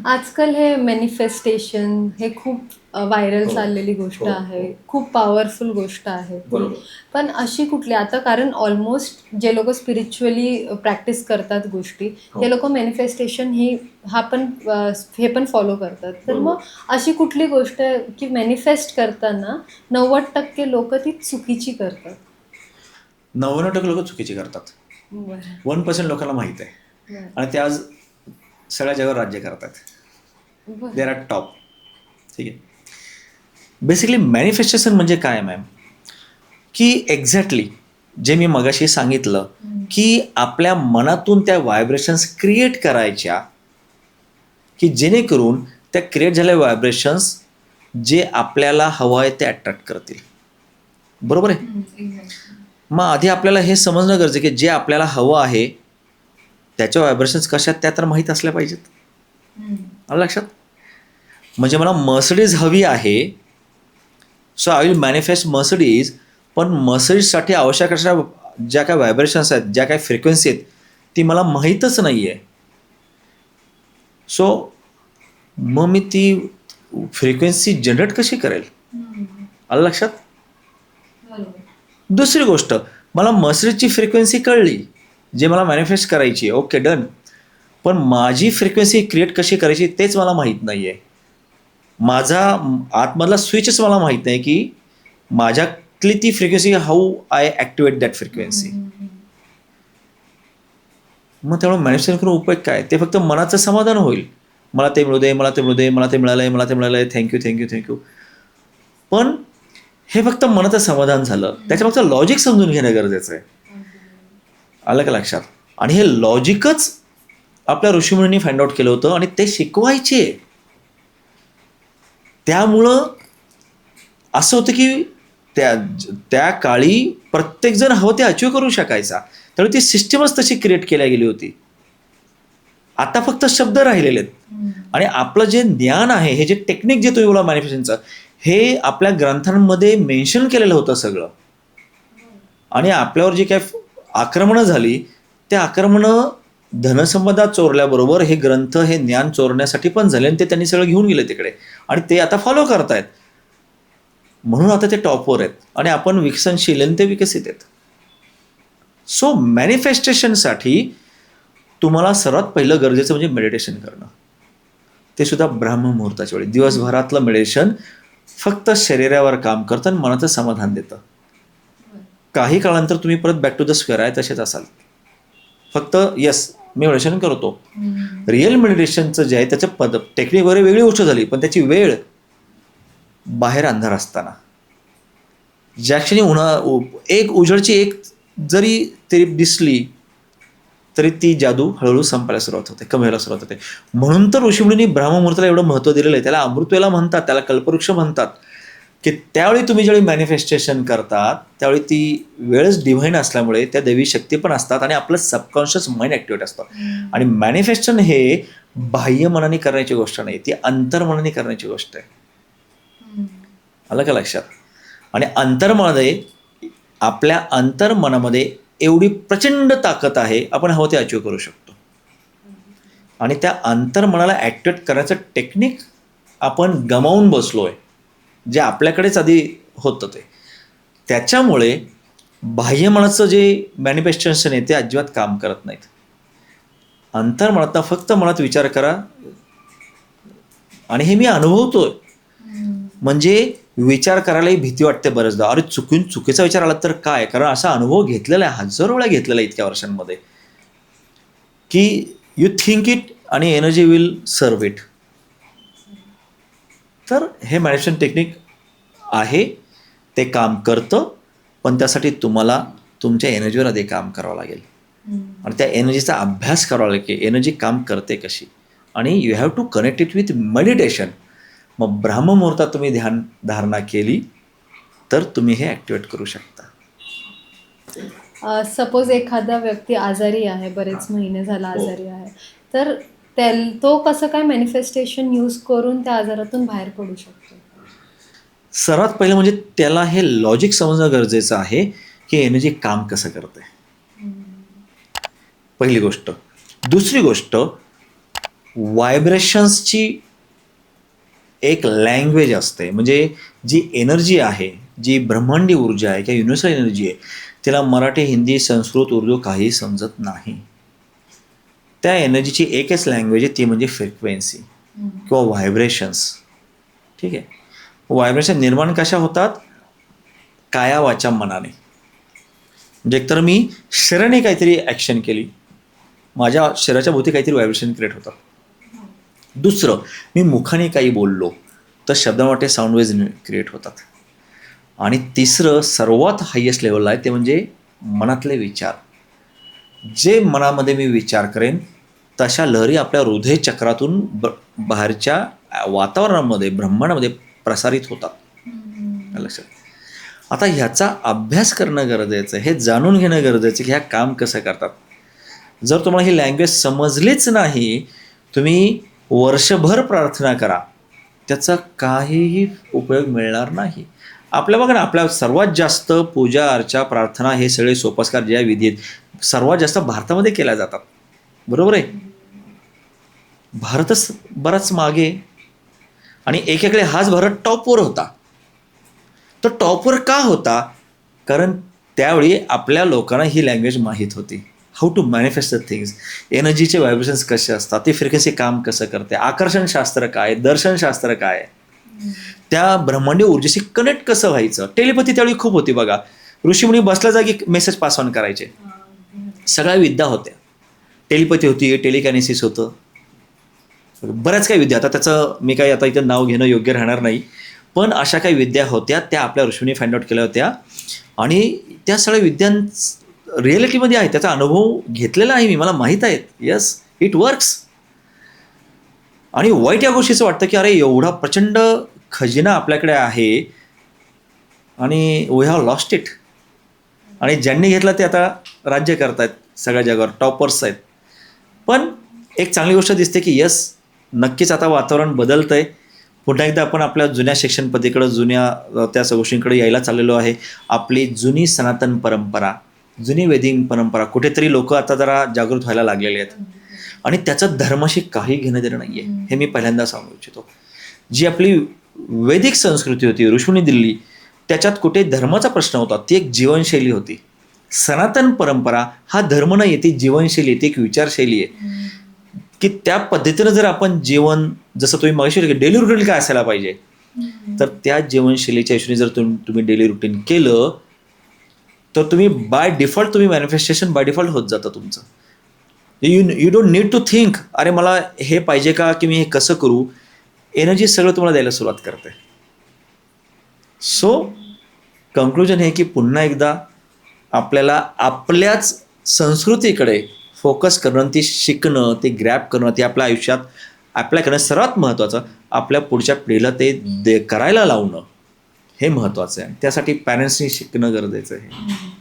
आजकाल हे मॅनिफेस्टेशन हे खूप व्हायरल हो, चाललेली गोष्ट हो, आहे. हो. खूप पॉवरफुल गोष्ट आहे ती. बरोबर. पण अशी कुठली आता कारण ऑलमोस्ट जे लोकं स्पिरिच्युअली प्रॅक्टिस करतात गोष्टी, हो, ते लोकं मॅनिफेस्टेशन हा पण हे पण फॉलो करतात. तर मग बरोबर. अशी कुठली गोष्ट आहे की मॅनिफेस्ट करताना 90% लोकं ती चुकीची करतात? 99% लोकं चुकीची करतात. बरं, 1% लोकांना माहीत आहे बरं, आणि ते आज सगळ्या जगावर राज्य करतात. दे बरं. Are at top. ठीक आहे. बेसिकली मॅनिफेस्टेशन म्हणजे काय मॅम? की एक्झॅक्टली जे मी मगाशी सांगितलं, हं. की आपल्या मनातून त्या व्हायब्रेशन्स क्रिएट करायच्या, की जेणेकरून त्या क्रिएट झालेल्या व्हायब्रेशन्स जे आपल्याला हवं आहे ते अट्रॅक्ट करतील. बरोबर आहे? हं, एक्झॅक्टली. मग आधी आपल्याला हे समजणं गरजेचं आहे, की जे आपल्याला हवं आहे त्याच्या व्हायब्रेशन्स कशा आहेत त्या तर माहीत असल्या पाहिजेत. हं. आलं लक्षात? म्हणजे मला मर्सिडीज हवी आहे, so I will manifest Mercedes. पण मर्सिडीजसाठी आवश्यक अशा ज्या काही व्हायब्रेशन्स आहेत, ज्या काही फ्रिक्वेन्सी आहेत, ती मला माहीतच नाही आहे. सो मग मी ती फ्रिक्वेन्सी जनरेट कशी करेल? हं. आलं लक्षात? बरोबर. दुसरी गोष्ट, मला मर्सिडीजची फ्रिक्वेन्सी कळली, जे मला मॅनिफेस्ट करायची आहे. Okay, done. पण माझी फ्रिक्वेन्सी क्रिएट कशी करायची तेच मला माहीत नाही आहे. माझा आतमधला स्विचच मला माहीत नाही, की माझ्यातली ती frequency how I activate that हं, फ्रिक्वेन्सी. हं, हं. मग त्यामुळे मॅनिफेस्टेशन करून उपयोग काय? ते फक्त मनाचं समाधान होईल. मला ते मिळू दे, मला ते मिळू दे, मला ते मिळालं आहे, मला ते मिळालं आहे, थँक्यू, थँक्यू, थँक्यू. पण हे फक्त मनाचं समाधान झालं. त्याच्यामागचं लॉजिक समजून घेणं गरजेचं आहे. अगदी बरोबर. आलं का लक्षात? आणि हे लॉजिकच आपल्या ऋषीमुनींनी फाइंड आउट केलं होतं आणि ते शिकवायचे. त्यामुळं असं होतं की त्या त्या काळी प्रत्येकजण हवं ते अचीव करू शकायचा. त्यामुळे ती सिस्टमच तशी क्रिएट केल्या गेली होती. आता फक्त शब्द राहिलेले आहेत. हं. आणि आपलं जे ज्ञान आहे, हे जे टेक्निक जे तुम्ही बोला मॅनिफेस्टेशनचं, हे आपल्या ग्रंथांमध्ये मेन्शन केलेलं होतं सगळं. आणि आपल्यावर जी काही आक्रमणं झाली, त्या आक्रमणं धनसंपदा चोरल्याबरोबर हे ग्रंथ हे ज्ञान चोरण्यासाठी पण झाले आणि ते त्यांनी सगळं घेऊन गेले तिकडे. आणि ते आता फॉलो करतायत. म्हणून आता ते टॉपवर आहेत आणि आपण विकसनशील आणि ते विकसित आहेत. सो मॅनिफेस्टेशनसाठी तुम्हाला सर्वात पहिलं गरजेचं म्हणजे मेडिटेशन करणं. ते सुद्धा ब्राह्ममुहूर्ताच्या वेळी. दिवसभरातलं मेडिटेशन फक्त शरीरावर काम करतं आणि मनाचं समाधान देतं. काही काळानंतर तुम्ही परत बॅक टू द स्क्वेअर आहे तसेच असाल. फक्त येस, मी मेडिटेशन करतो. हं. रिअल मेडिटेशनचं जे आहे त्याचं टेक्निक वगैरे वेगळी गोष्ट झाली, पण त्याची वेळ बाहेर अंधार असताना. ज्या क्षणी एक उजेडची एक जरी ते दिसली तरी ती जादू हळूहळू संपायला सुरुवात होते, कमी व्हायला सुरुवात होते. म्हणून तर ऋषीमुनींनी ब्राह्ममुहूर्ताला एवढं महत्त्व दिलेलं आहे. त्याला अमृतवेला म्हणतात, त्याला कल्पवृक्ष म्हणतात, की त्यावेळी तुम्ही ज्यावेळी मॅनिफेस्टेशन करतात त्यावेळी ती वेळच डिव्हाइन असल्यामुळे त्या दैवी शक्ती पण असतात आणि आपलं सबकॉन्शियस माइंड ॲक्टिवेट असतं. आणि मॅनिफेस्टेशन हे बाह्य मनाने करण्याची गोष्ट नाही, ती अंतर्मनाने करण्याची गोष्ट आहे. हं. आलं का लक्षात? आणि अंतर्मनामध्ये आपल्या अंतर्मनामध्ये एवढी प्रचंड ताकद आहे, आपण हवं ते अचीव करू शकतो. आणि त्या अंतर्मनाला ॲक्टिवेट करायचं टेक्निक आपण गमावून बसलो आहे, जे आपल्याकडेच आधी होतं ते. त्याच्यामुळे बाह्यमनाचं जे मॅनिफेस्टेशन आहे ते अजिबात काम करत नाहीत. अंतर्मनातनं फक्त मनात विचार करा, आणि हे मी अनुभवतोय. हं. म्हणजे विचार करायलाही भीती वाटते बरेचदा. अरे चुकीचा विचार आला तर काय? कारण असा अनुभव घेतलेला आहे, हजारो वेळा घेतलेला आहे इतक्या वर्षांमध्ये, की यू थिंक इट आणि एनर्जी विल सर्व इट. तर हे मॅनेजमेंट टेक्निक आहे, ते काम करतं. पण त्यासाठी तुम्हाला तुमच्या एनर्जीवर आधी काम करावं लागेल हं. आणि त्या एनर्जीचा अभ्यास करावा लागेल, की एनर्जी काम करते कशी. आणि you have to connect it with meditation. मग ब्राह्ममुहूर्तात तुम्ही ध्यान धारणा केली तर तुम्ही हे ॲक्टिवेट करू शकता. सपोज एखादा व्यक्ती आजारी आहे, हां. बरेच महिने झाला हो. आजारी आहे. तर तो कसं काय मॅनिफेस्टेशन यूज करून त्या आजारातून बाहेर पडू शकतो? सर्वात पहिलं म्हणजे त्याला हे लॉजिक समजणं गरजेचं आहे, की एनर्जी काम कसं करते. हं. पहिली गोष्ट. दुसरी गोष्ट, व्हायब्रेशन्सची एक लँग्वेज असते. म्हणजे जी एनर्जी आहे, जी ब्रह्मांडी ऊर्जा आहे किंवा युनिव्हर्सल एनर्जी आहे, तिला मराठी, हिंदी, संस्कृत, उर्दू काही समजत नाही. त्या एनर्जीची एकच लँग्वेज आहे, ती म्हणजे फ्रिक्वेन्सी किंवा व्हायब्रेशन्स. ठीक आहे. व्हायब्रेशन निर्माण कशा होतात? काया वाचा मनाने. म्हणजे एकतर मी शरीराने काहीतरी ॲक्शन केली, माझ्या शरीराच्या भोवती काहीतरी व्हायब्रेशन क्रिएट होतात. दुसरं, मी मुखाने काही बोललो तर शब्दांवाटे साऊंड वेव्ज क्रिएट होतात. आणि तिसरं सर्वात हायेस्ट लेवलला आहे ते म्हणजे मनातले विचार. जे मनामध्ये मी विचार करेन तशा लहरी आपल्या हृदय चक्रातून बाहेरच्या वातावरणामध्ये, ब्रह्मांडामध्ये प्रसारित होतात. लक्षात. आता ह्याचा अभ्यास करणं गरजेचं आहे, हे जाणून घेणं गरजेचं आहे की ह्या काम कसं करतात. जर तुम्हाला ही लँग्वेज समजलीच नाही, तुम्ही वर्षभर प्रार्थना करा, त्याचा काहीही उपयोग मिळणार नाही. आपल्या बघा ना, आपल्या सर्वात जास्त पूजा अर्चा प्रार्थना हे सगळे सोपस्कार ज्या विधी आहेत सर्वात जास्त भारतामध्ये केल्या जातात. बरोबर आहे. भारतच बराच मागे आणि एकेकडे हाच भारत टॉपवर होता. तो टॉपवर का होता? कारण त्यावेळी आपल्या लोकांना ही लँग्वेज माहीत होती. How to manifest the things, एनर्जीचे व्हायब्रेशन्स कसे असतात, ती फ्रिक्वेन्सी काम कसं करते, आकर्षणशास्त्र काय, दर्शनशास्त्र काय, त्या ब्रह्मांडीय ऊर्जेशी कनेक्ट कसं व्हायचं. टेलिपॅथी त्यावेळी खूप होती बघा. ऋषीमुनी बसल्या जागी मेसेज पास ऑन करायचे. सगळ्या विद्या होत्या. टेलिपॅथी होती, टेलिकॅनेसिस होतं, बऱ्याच काही विद्या. आता त्याचं मी काही आता इथं नाव घेणं योग्य राहणार नाही, पण अशा काही विद्या होत्या त्या आपल्या ऋषींनी फाइंड आउट केल्या होत्या. आणि त्या सगळ्या विद्या रिॲलिटीमध्ये आहे, त्याचा अनुभव घेतलेला आहे मी, मला माहीत आहेत. Yes, it works. आणि वाईट या गोष्टीचं वाटतं की अरे एवढा प्रचंड खजिना आपल्याकडे आहे आणि वी हॅव लॉस्ट इट. आणि ज्यांनी घेतला ते आता राज्य करतायत, सगळ्या जगावर टॉपर्स आहेत. पण एक चांगली गोष्ट दिसते की यस, नक्कीच आता वातावरण बदलतं आहे. पुन्हा एकदा आपण आपल्या जुन्या शिक्षण पद्धतीकडं, जुन्या त्या गोष्टींकडे यायला चाललेलो आहे. आपली जुनी सनातन परंपरा, जुनी वैदिक परंपरा, कुठेतरी लोक आता जरा जागृत व्हायला लागलेले आहेत. आणि त्याचं धर्माशी काही घेणं देणं नाही आहे, हे मी पहिल्यांदा सांगू इच्छितो. जी आपली वैदिक संस्कृती होती, ऋषींनी दिली, त्याच्यात कुठे धर्माचा प्रश्न होता, ती एक जीवनशैली होती. सनातन परंपरा हा धर्म नाही, ती जीवनशैली, ती एक विचारशैली आहे की त्या पद्धतीनं जर आपण जीवन, जसं तुम्ही मगाशी डेली रुटीन काय असायला पाहिजे, तर त्या जीवनशैलीच्या हिशोबाने जर तुम्ही डेली रुटीन केलं तर तुम्ही बाय डिफॉल्ट, तुम्ही मॅनिफेस्टेशन बाय डिफॉल्ट होत जातं तुमचं. You don't need to think अरे मला हे पाहिजे का, की मी हे कसं करू. एनर्जी सगळं तुम्हाला द्यायला सुरुवात करते. सो कन्क्लुजन हे की पुन्हा एकदा आपल्याला आपल्याच संस्कृतीकडे फोकस करणं, ती शिकणं, ते ग्रॅब करणं, ते आपल्या आयुष्यात अप्लाय करणं, सर्वात महत्त्वाचं आपल्या पुढच्या पिढीला ते करायला लावणं हे महत्त्वाचं आहे. त्यासाठी पॅरेंट्सनी शिकणं गरजेचं आहे.